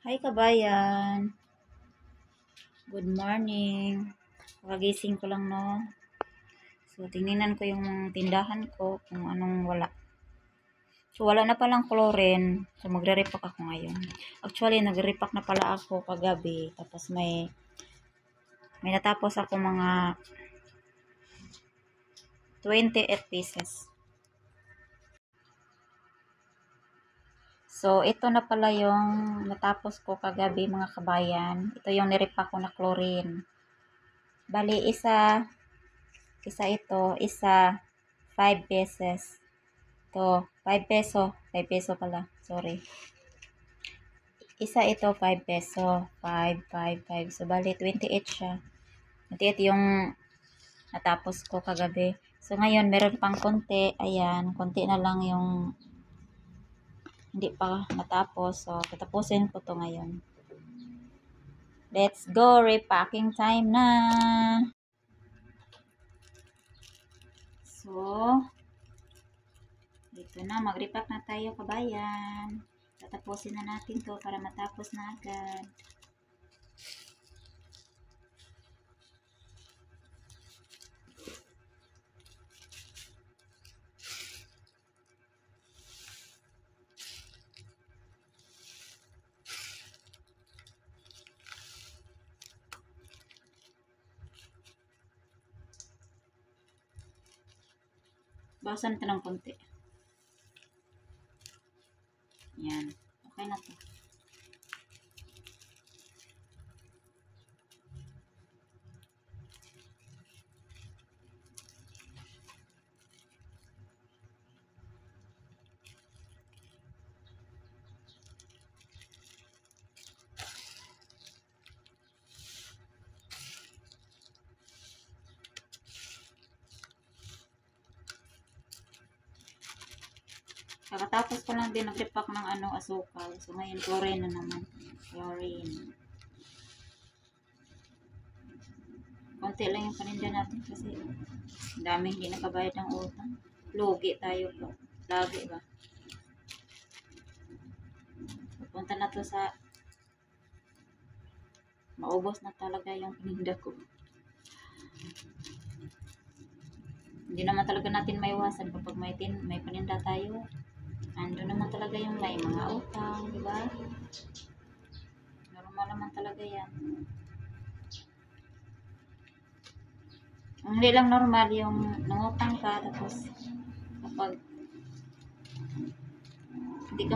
Hi kabayan, good morning. Kagising ko lang no. So tingnan ko yung tindahan ko kung anong wala. So wala na palang chlorine. So magre-repack ako ngayon. Actually nagre-repack na pala ako kagabi. Tapos may natapos ako mga 28 pieces. So ito na pala yung natapos ko kagabi mga kabayan. Ito yung nirepack ko na chlorine. Bali isa ito, isa 5 pesos. Ito, 5 peso. 5 peso pala. Sorry. Isa ito, 5 peso. 5, 5, 5. So, bali, 28 siya. 28 yung natapos ko kagabi. So, ngayon, meron pang konti. Ayan, konti na lang yung hindi pa natapos. So, tatapusin ko to ngayon. Let's go! Repacking time na! So, dito na, mag-repack na tayo kabayan. Tatapusin na natin to para matapos na agad. Bawasan ito ng konti. Yan. Okay na to. Kakatapos ko lang din nag-repack ng asukal. So ngayon chlorine na naman. Chlorine. Konti lang yung paninda natin kasi dami hindi nakabayad ng utang. Lugi tayo po. Lagi ba? Pupunta na to sa maubos na talaga yung paninda ko. Hindi naman talaga natin maiwasan kapag may paninda tayo. Ando naman talaga yung may mga utang, di ba? Normal naman talaga yan. Ang hindi lang normal yung nangutang ka tapos kapag hindi ka